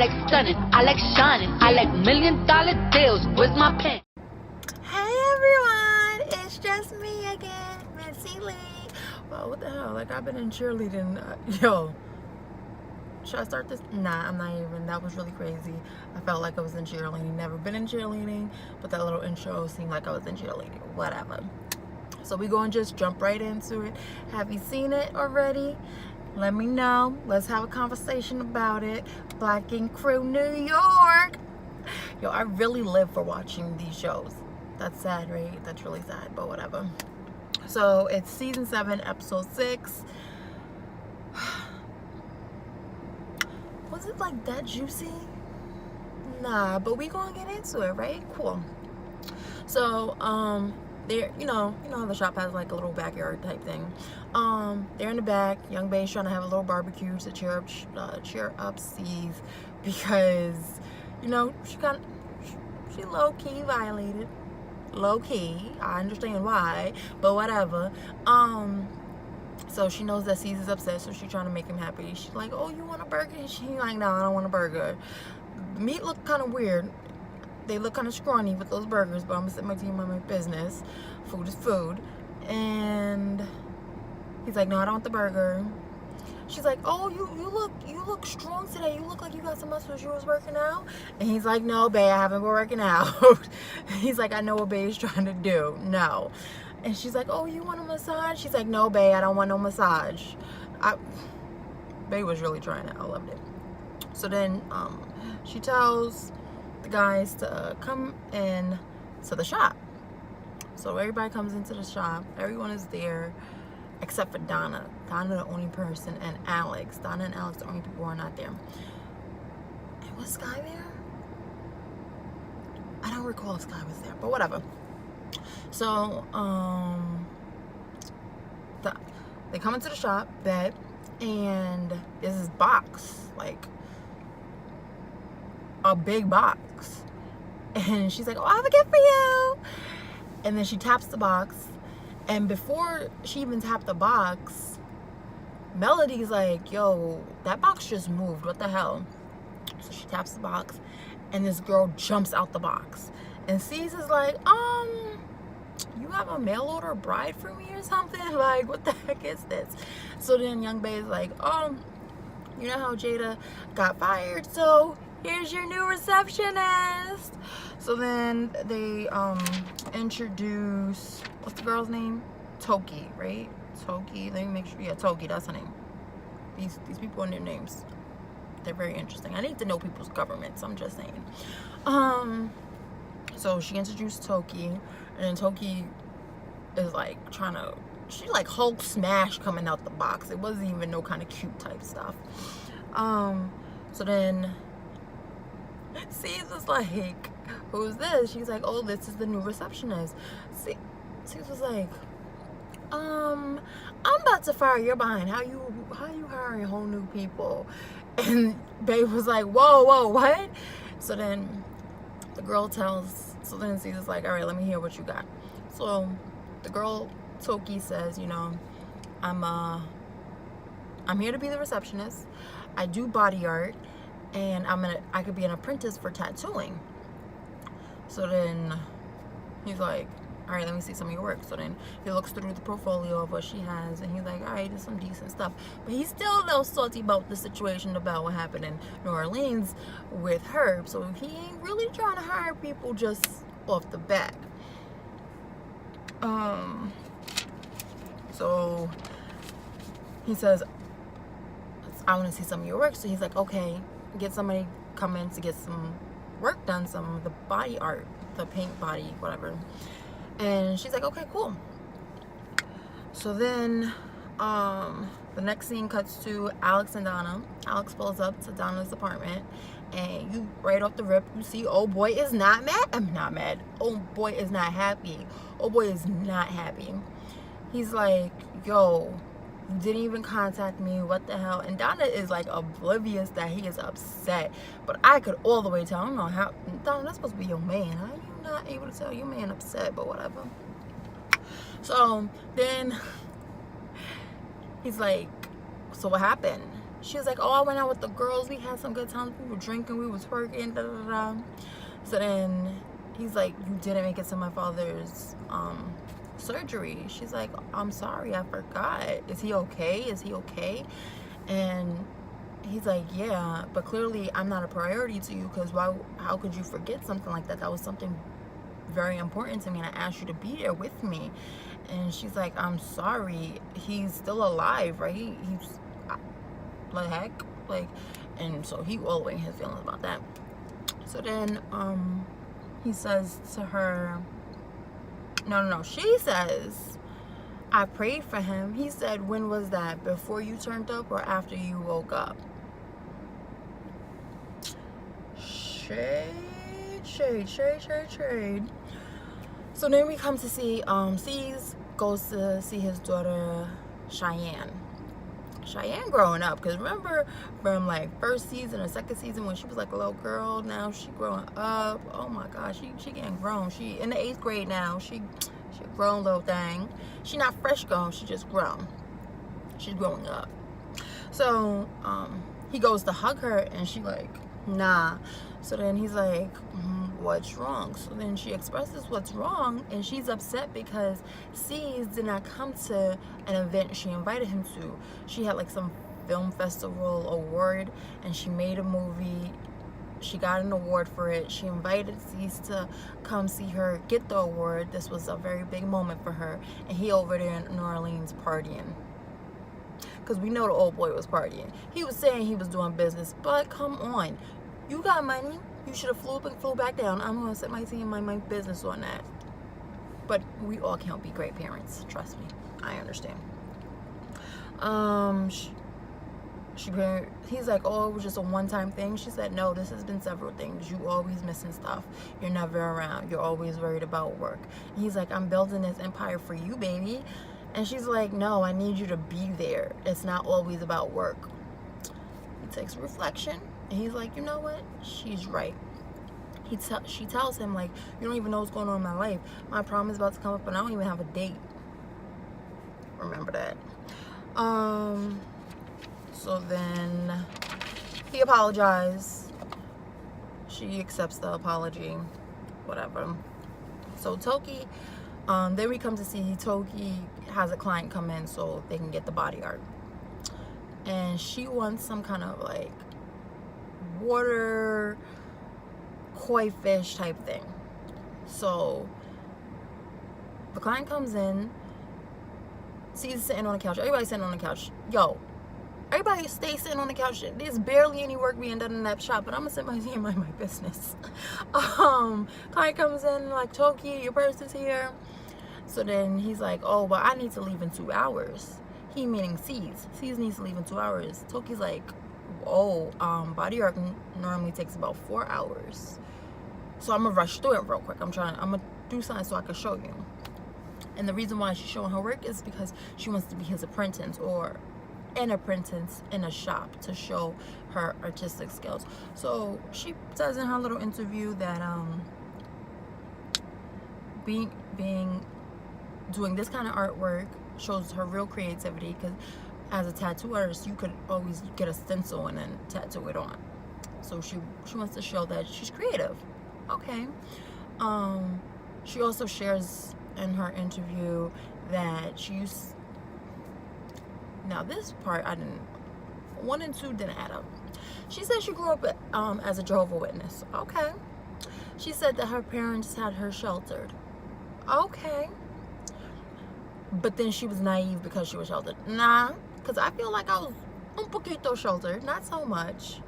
like stunning, I like shining, I like $1 million deals. Where's my pen? Hey everyone, it's just me again, Missy Lee. Well, what the hell? Like, I've been in cheerleading. Yo, should I start this? Nah, I'm not even. That was really crazy. I felt like I was in cheerleading. Never been in cheerleading, but that little intro seemed like I was in cheerleading. Whatever. So we gonna just jump right into it. Have you seen it already? Let me know. Let's have a conversation about it. Black Ink Crew, New York. Yo, I really live for watching these shows. That's sad, right? That's really sad, but whatever. So it's season 7, episode 6. Was it like that juicy? Nah, but we gonna get into it, right? Cool. So, they're, you know how the shop has like a little backyard type thing. They're in the back. Young Bae's trying to have a little barbecue to cheer up C's because, she low key violated. Low key, I understand why, but whatever. So she knows that C's is upset, so she's trying to make him happy. She's like, "Oh, you want a burger?" And she's like, "No, I don't want a burger." The meat looked kind of weird. They look kind of scrawny with those burgers, but I'm gonna sit my team on my business. Food is food. And he's like, "No, I don't want the burger." She's like, "Oh, you look strong today. You look like you got some muscles. You was working out?" And he's like, "No, babe, I haven't been working out." He's like, "I know what babe is trying to do." No. And she's like, "Oh, you want a massage?" She's like, "No, babe, I don't want no massage." Babe was really trying it. I loved it. So then she tells the guys to come in to the shop. So everybody comes into the shop. Everyone is there except for Donna. Donna the only person, and Alex. Donna and Alex the only people who are not there. And was Sky there? I don't recall if Sky was there, but whatever. So they come into the shop, bet, and there's this box, like a big box, and she's like, "Oh, I have a gift for you." And then she taps the box, and before she even tapped the box, Melody's like, "Yo, that box just moved, what the hell?" So she taps the box, and this girl jumps out the box, and C's is like, "You have a mail order bride for me or something? Like, what the heck is this?" So then Young Bae is like, "You know how Jada got fired, so here's your new receptionist." So then they introduce, what's the girl's name? Toki, right? Toki. Let me make sure. Yeah, Toki, that's her name. These people and their names, they're very interesting. I need to know people's governments, I'm just saying. So she introduced Toki, and then Toki is like she like Hulk smash coming out the box. It wasn't even no kind of cute type stuff. So then C's like, "Who's this?" She's like, "Oh, this is the new receptionist." C's was like, "I'm about to fire your behind. How you hiring whole new people?" And Babe was like, whoa, what? So then the girl so then C's is like, "All right, let me hear what you got." So the girl, Toki, says, I'm here to be the receptionist. I do body art, and I could be an apprentice for tattooing. So then he's like, "All right, let me see some of your work." So then he looks through the portfolio of what she has, and he's like, "All right, there's some decent stuff." But he's still a little salty about the situation, about what happened in New Orleans with Herb. So he ain't really trying to hire people just off the bat. So he says, "I want to see some of your work." So he's like, "Okay, get somebody come in to get some work done, some of the body art, the paint body, whatever." And she's like, "Okay, cool." So then the next scene cuts to Alex and Donna. Alex pulls up to Donna's apartment, and you right off the rip, you see old boy is not mad. I'm not mad. Old boy is not happy. Old boy is not happy. He's like, "Yo, you didn't even contact me. What the hell?" And Donna is like oblivious that he is upset. But I could all the way tell. I don't know how. Donna, that's supposed to be your man. How are you not able to tell your man upset? But whatever. So then he's like, "So what happened?" She was like, oh, I went out with the girls. We had some good times. We were drinking. We was twerking. Da, da, da. So then he's like, you didn't make it to my father's surgery. She's like, I'm sorry. I forgot. Is he okay? Is he okay? And he's like, yeah, but clearly I'm not a priority to you, because how could you forget something like that? That was something very important to me, and I asked you to be there with me. And she's like, I'm sorry. He's still alive, right? He's like, heck, like, and so he all the way in his feelings about that. So then he says to her, no, she says, I prayed for him. He said, when was that? Before you turned up or after you woke up? Shade. So then we come to see C's goes to see his daughter Cheyenne growing up, because remember from like first season or second season when she was like a little girl, now she growing up. Oh my gosh, she getting grown. She in the 8th grade now. She a grown little thing. She not fresh grown, she just grown. She's growing up. So he goes to hug her and she like, nah. So then he's like, what's wrong? So then she expresses what's wrong, and she's upset because C's did not come to an event she invited him to. She had like some film festival award, and she made a movie. She got an award for it. She invited C's to come see her get the award. This was a very big moment for her, and he over there in New Orleans partying. Because we know the old boy was partying. He was saying he was doing business, but come on. You got money. You should have flew back down. I'm going to set my team, my business on that. But we all can't be great parents. Trust me. I understand. He's like, oh, it was just a one-time thing. She said, no, this has been several things. You always missing stuff. You're never around. You're always worried about work. And he's like, I'm building this empire for you, baby. And she's like, no, I need you to be there. It's not always about work. He takes reflection. And he's like, you know what? She's right. She tells him, like, you don't even know what's going on in my life. My prom is about to come up and I don't even have a date. Remember that. So then he apologized. She accepts the apology. Whatever. So Toki, then we come to see Toki has a client come in so they can get the body art. And she wants some kind of like water koi fish type thing. So the client comes in, sees sitting on the couch. Everybody's sitting on the couch. Yo, everybody stay sitting on the couch. There's barely any work being done in that shop, but I'm gonna sit my here and mind my business. Client comes in like, Toki, your purse is here. So then he's like, oh, well, I need to leave in 2 hours. He meaning C's. C's needs to leave in 2 hours. Toki's like, oh, body art normally takes about 4 hours. So I'm gonna rush through it real quick. I'm gonna do something so I can show you. And the reason why she's showing her work is because she wants to be his apprentice or an apprentice in a shop to show her artistic skills. So she says in her little interview that doing this kind of artwork shows her real creativity, because as a tattoo artist you could always get a stencil and then tattoo it on. So she wants to show that she's creative. Okay. She also shares in her interview that now this part 1 and 2 didn't add up. She said she grew up as a Jehovah's Witness. Okay. She said that her parents had her sheltered. Okay. But then she was naive because she was sheltered. Nah, because I feel like I was un poquito sheltered. Not so much.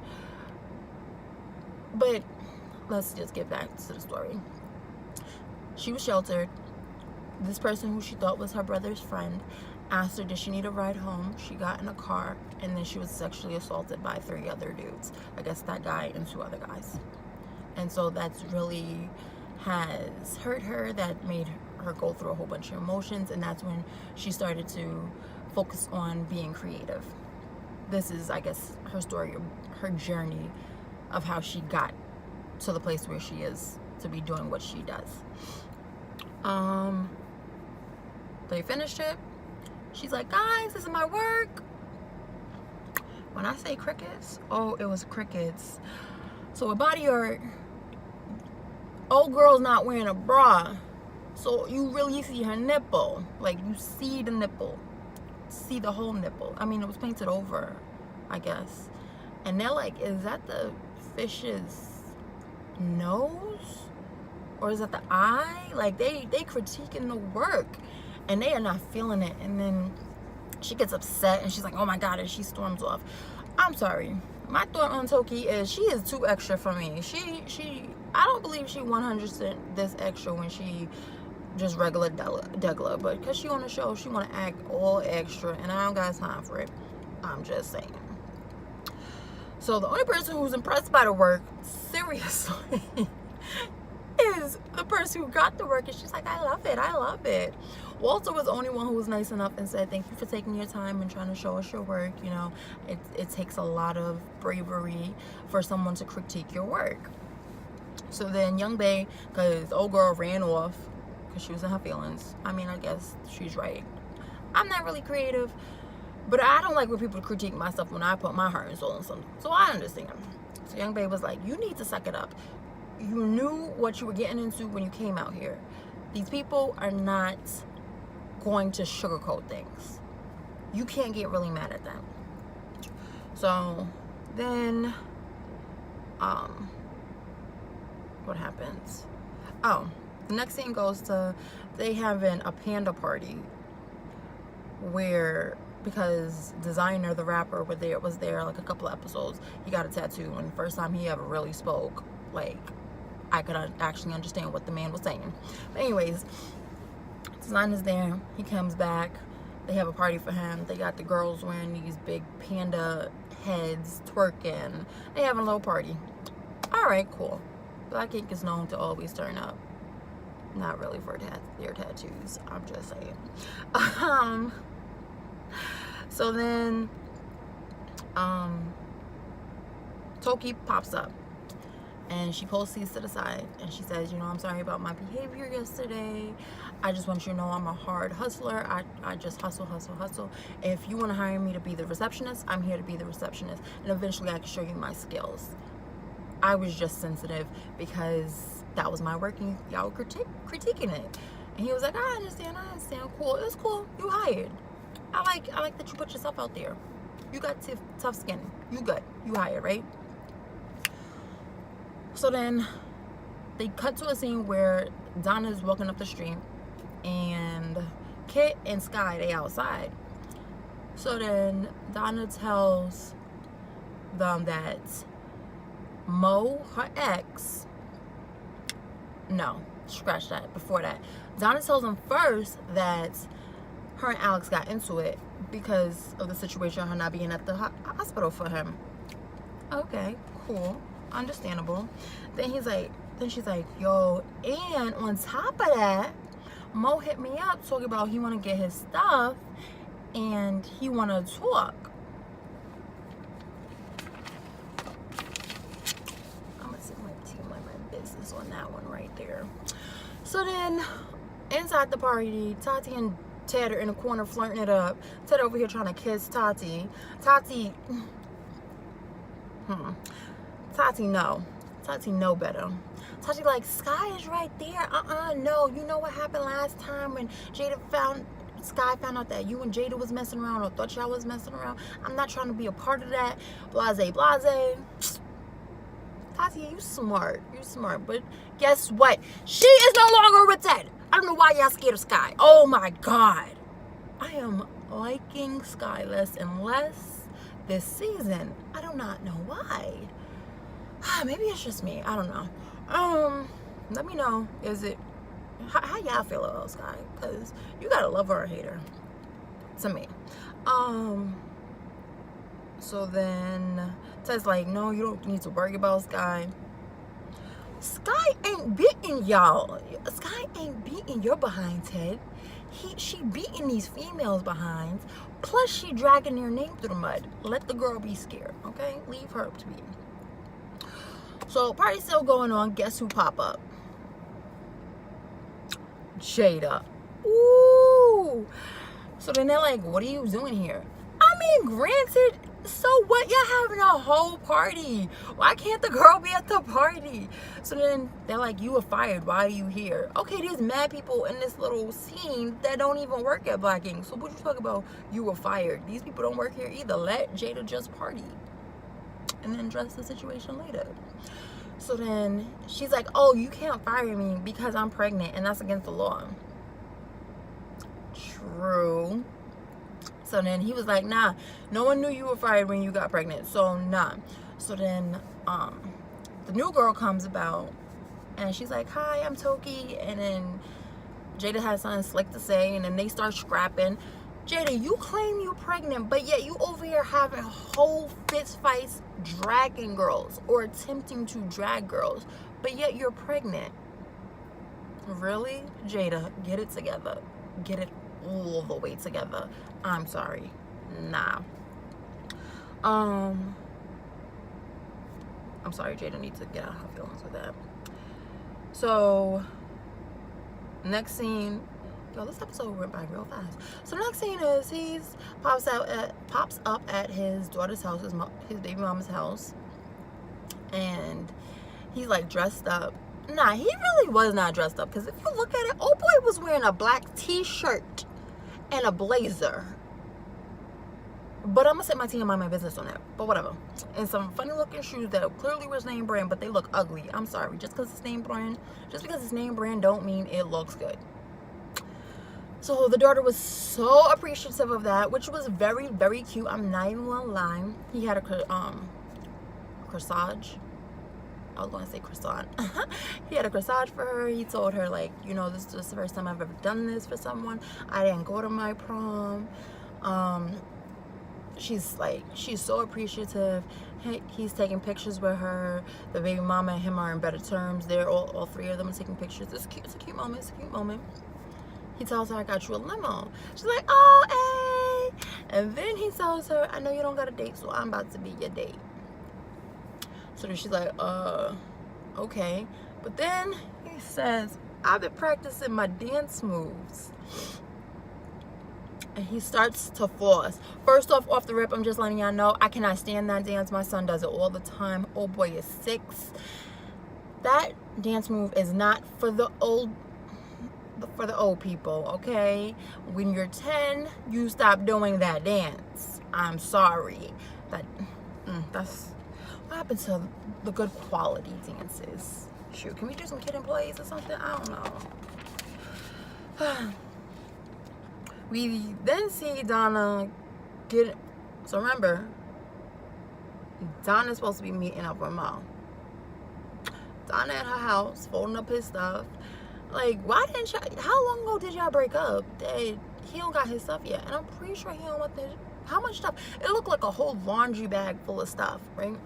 But let's just get back to the story. She was sheltered. This person who she thought was her brother's friend asked her, did she need a ride home? She got in a car, and then she was sexually assaulted by 3 other dudes. I guess that guy and 2 other guys. And so that's really has hurt her. That made her go through a whole bunch of emotions, and that's when she started to focus on being creative. This is, I guess, her story, her journey of how she got to the place where she is to be doing what she does. They finished it. She's like, guys, this is my work. When I say crickets, oh, it was crickets. So with body art, old girl's not wearing a bra. So you really see her nipple. Like, you see the nipple. See the whole nipple. I mean, it was painted over, I guess. And they're like, is that the fish's nose? Or is that the eye? Like, they critiquing the work. And they are not feeling it. And then she gets upset and she's like, oh my God, and she storms off. I'm sorry. My thought on Toki is she is too extra for me. I don't believe she 100% this extra when she just regular Degla, but because she on the show, she want to act all extra, and I don't got time for it. I'm just saying. So the only person who's impressed by the work, seriously, is the person who got the work, and she's like, I love it, I love it. Walter was the only one who was nice enough and said, thank you for taking your time and trying to show us your work. You know, it takes a lot of bravery for someone to critique your work. So then Young Bae, because old girl ran off because she was in her feelings. I mean, I guess she's right. I'm not really creative, but I don't like when people critique my stuff when I put my heart and soul in something. So I understand. So Young Bae was like, you need to suck it up. You knew what you were getting into when you came out here. These people are not going to sugarcoat things. You can't get really mad at them. So then, what happens? Oh, the next scene goes to they having a panda party where, because Designer, the rapper, was there like a couple of episodes. He got a tattoo, and the first time he ever really spoke, like, I could actually understand what the man was saying. But anyways, Designer's there. He comes back. They have a party for him. They got the girls wearing these big panda heads, twerking. They having a little party. All right, cool. Black Ink is known to always turn up. Not really for their tattoos. I'm just saying. So then, Toki pops up. And she pulls C's to the side and she says, you know, I'm sorry about my behavior yesterday. I just want you to know I'm a hard hustler. I just hustle. If you want to hire me to be the receptionist, I'm here to be the receptionist. And eventually I can show you my skills. I was just sensitive because that was my work and y'all were critiquing it. And he was like, I understand. Cool. It's cool. You hired. I like that you put yourself out there. You got tough skin. You good. You hired, right? So then they cut to a scene where Donna's walking up the street and Kit and Sky, they outside. So then Donna tells them that Mo, her ex, no, scratch that, before that. Donna tells them first that her and Alex got into it because of the situation, her not being at the hospital for him. Okay, cool. Understandable. Then she's like, yo, and on top of that, Mo hit me up talking about he want to get his stuff and he want to talk. I'm gonna sit my business on that one right there. So then inside the party, Tati and Ted are in the corner flirting it up. Ted over here trying to kiss Tati. Tati know better. Tati like, Sky is right there. No. You know what happened last time when Sky found out that you and Jada was messing around or thought y'all was messing around? I'm not trying to be a part of that. Blase. Tati, you smart. But guess what? She is no longer with Ted. I don't know why y'all scared of Sky. Oh my God. I am liking Sky less and less this season. I do not know why. Maybe it's just me. I don't know. Let me know. Is it how y'all feel about Sky? Because you gotta love her or hate her. To me. So then Ted's like, no, you don't need to worry about Sky. Sky ain't beating y'all. Sky ain't beating your behind, Ted. She beating these females behind. Plus she dragging their name through the mud. Let the girl be scared, okay? Leave her to be. So party's still going on. Guess who pop up? Jada. Ooh. So then they're like, what are you doing here? I'm mean, granted, so what? Y'all having a whole party. Why can't the girl be at the party? So then they're like, you were fired. Why are you here? Okay, there's mad people in this little scene that don't even work at Black Ink. So what you talk about? You were fired. These people don't work here either. Let Jada just party and then address the situation later. So then she's like, oh, you can't fire me because I'm pregnant and that's against the law. True. So then he was like, nah, no one knew you were fired when you got pregnant, so nah. So then the new girl comes about and she's like, hi, I'm Toki. And then Jada has something slick to say, and then they start scrapping. Jada, you claim you're pregnant, but yet you over here having whole fist fights dragging girls or attempting to drag girls, but yet you're pregnant. Really? Jada, get it together. Get it all the way together. I'm sorry. Nah. I'm sorry, Jada needs to get out her feelings with that. So next scene, yo, this episode went by real fast. So next scene is he's pops up at his daughter's house, his baby mama's house, and he's like dressed up. Nah, he really was not dressed up, because if you look at it, old boy was wearing a black t-shirt and a blazer. But I'm gonna set my tea and mind my business on that. But whatever. And some funny looking shoes that clearly was name brand, but they look ugly. I'm sorry. Just because it's name brand don't mean it looks good. So the daughter was so appreciative of that, which was very, very cute. I'm not even gonna lie. He had a corsage. I was going to say croissant. He had a corsage for her. He told her, like, you know, this is the first time I've ever done this for someone. I didn't go to my prom. She's so appreciative. He's taking pictures with her. The baby mama and him are in better terms. They're all three of them are taking pictures. It's cute. It's a cute moment. It's a cute moment. He tells her, I got you a limo. She's like, oh, hey. And then he tells her, I know you don't got a date, so I'm about to be your date. So then she's like, okay. But then he says, I've been practicing my dance moves. And he starts to floss. First off the rip, I'm just letting y'all know, I cannot stand that dance. My son does it all the time. Old boy is 6. That dance move is not for the old people, okay? When you're 10, you stop doing that dance. I'm sorry. That's what happened to the good quality dances. Shoot, can we do some kid and plays or something? I don't know. We then see Donna get. So remember, Donna's supposed to be meeting up with Mo. Donna at her house, folding up his stuff. Like, why didn't y'all? How long ago did y'all break up? That he don't got his stuff yet, and I'm pretty sure he don't want the. How much stuff? It looked like a whole laundry bag full of stuff, right?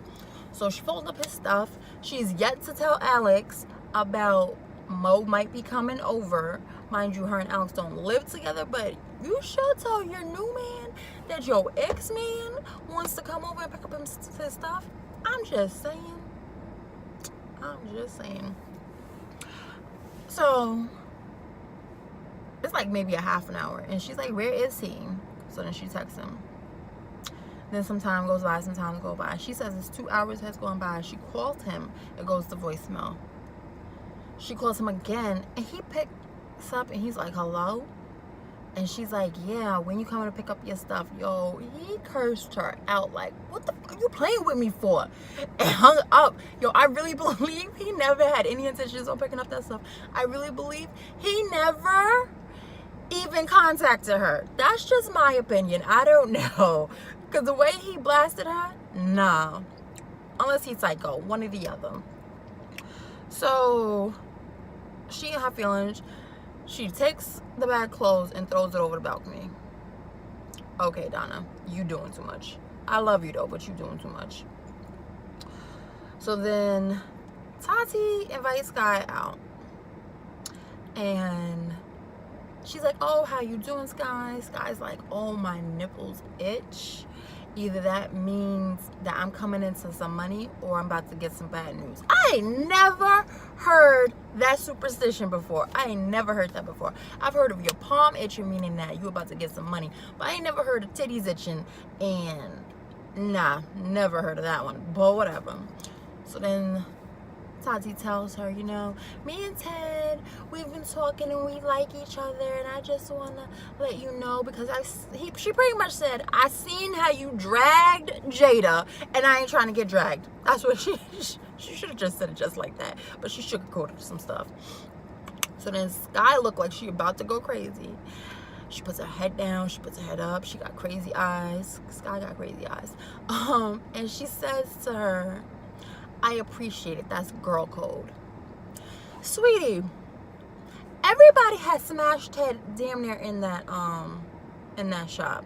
So she folds up his stuff. She's yet to tell Alex about Mo might be coming over. Mind you, her and Alex don't live together, but you should tell your new man that your ex-man wants to come over and pick up his stuff. I'm just saying. So it's like maybe a half an hour, and she's like, where is he? So then she texts him. Then some time goes by, She says it's 2 hours has gone by. She called him. It goes to voicemail. She calls him again, and he picks up, and he's like, hello? And she's like, yeah, when you coming to pick up your stuff? Yo, he cursed her out like, what the fuck are you playing with me for? And hung up. Yo, I really believe he never had any intentions of picking up that stuff. I really believe he never even contacted her. That's just my opinion. I don't know. Because the way he blasted her, nah. Unless he's psycho, one or the other. So she in her feelings, she takes the bag of clothes and throws it over the balcony. Okay, Donna, you doing too much. I love you though, but you doing too much. So then Tati invites Sky out. And she's like, oh, how you doing, Sky? Sky's like, oh, my nipples itch. either that means that I'm coming into some money or I'm about to get some bad news. I ain't never heard that superstition before. I ain't never heard that before. I've heard of your palm itching, meaning that you about to get some money. But I ain't never heard of titties itching, and nah, never heard of that one. But whatever. So then Tati tells her, you know, me and Ted, we've been talking and we like each other, and I just want to let you know because she pretty much said, I seen how you dragged Jada and I ain't trying to get dragged. That's what she should have just said it just like that, but she sugarcoated some stuff. So then Sky looked like she about to go crazy. She puts her head down, she puts her head up, she got crazy eyes. Sky got crazy eyes. And she says to her, I appreciate it. That's girl code. Sweetie, everybody has smashed Ted damn near in that shop.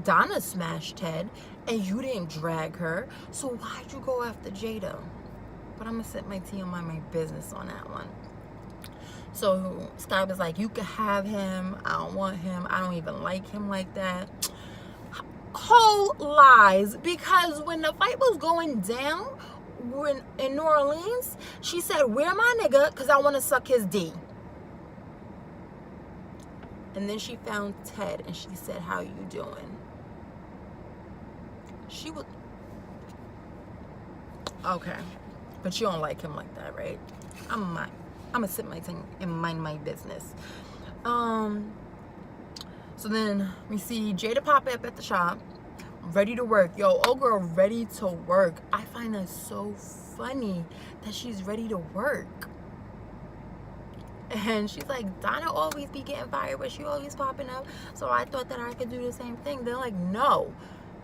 Donna smashed Ted and you didn't drag her. So why'd you go after Jada? But I'm gonna sip my tea and mind my business on that one. So Sky was like, you can have him. I don't want him. I don't even like him like that. Whole lies, because when the fight was going down, when in New Orleans, she said, where my nigga, because I want to suck his D. And then she found Ted and she said, how you doing? She was okay, but you don't like him like that, right? I'm gonna sip my tongue and mind my business. So then we see Jada pop up at the shop, ready to work. Yo, old girl ready to work. I find that so funny that she's ready to work. And she's like, Donna always be getting fired, but she always popping up. So I thought that I could do the same thing. They're like, no,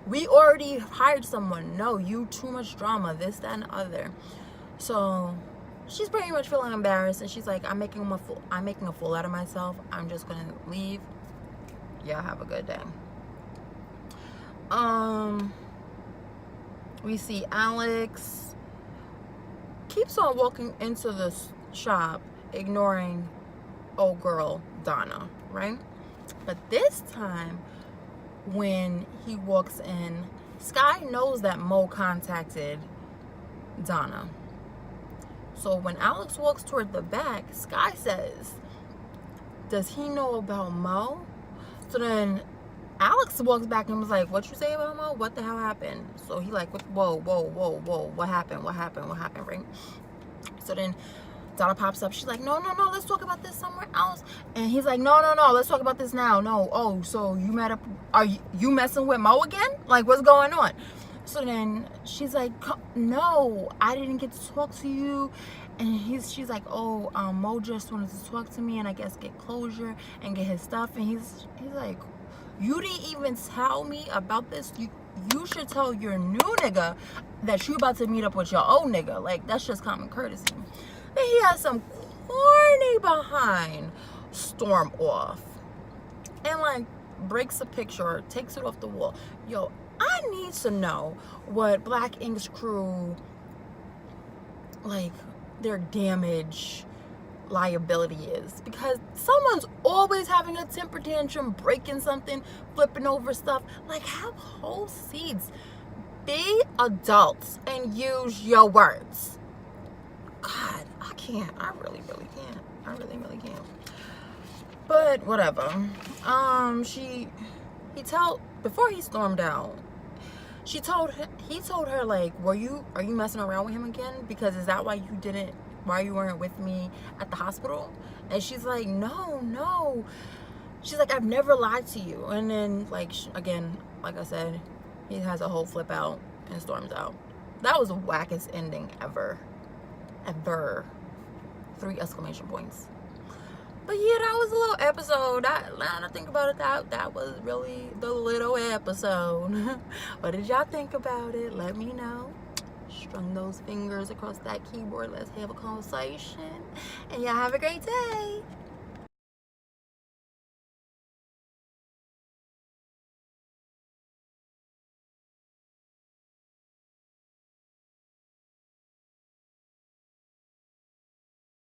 we already hired someone. No, you too much drama, this, that, and the other. So she's pretty much feeling embarrassed, and she's like, I'm making a fool out of myself. I'm just gonna leave. Yeah, have a good day. We see Alex keeps on walking into the shop, ignoring old girl Donna, right? But this time when he walks in, Sky knows that Mo contacted Donna. So when Alex walks toward the back, Sky says, does he know about Mo? So then Alex walks back and was like, what you say about Mo? What the hell happened? So he like, whoa, what happened, right? So then Donna pops up. She's like, no, let's talk about this somewhere else. And he's like, no, let's talk about this now. No, oh, so you met up, are you messing with Mo again? Like, what's going on? So then she's like, no, I didn't get to talk to you. And she's like, oh, Mo just wanted to talk to me and I guess get closure and get his stuff. And he's like, you didn't even tell me about this. You should tell your new nigga that you about to meet up with your old nigga. Like, that's just common courtesy. Then he has some corny behind storm off and like breaks a picture, takes it off the wall. Yo, I need to know what Black Ink's crew, like, their damage liability is, because someone's always having a temper tantrum, breaking something, flipping over stuff. Like, have whole seats. Be adults and use your words. God, I can't. I really can't. I really can't. But whatever. Before he stormed out, he told her like, are you messing around with him again? Because is that why you weren't with me at the hospital? And she's like, no. She's like, I've never lied to you. And then like, again, like I said, he has a whole flip out and storms out. That was the wackest ending ever. 3 exclamation points. But yeah, that was a little episode. Now I think about it, that was really the little episode. What did y'all think about it? Let me know. Strung those fingers across that keyboard. Let's have a conversation. And y'all have a great day.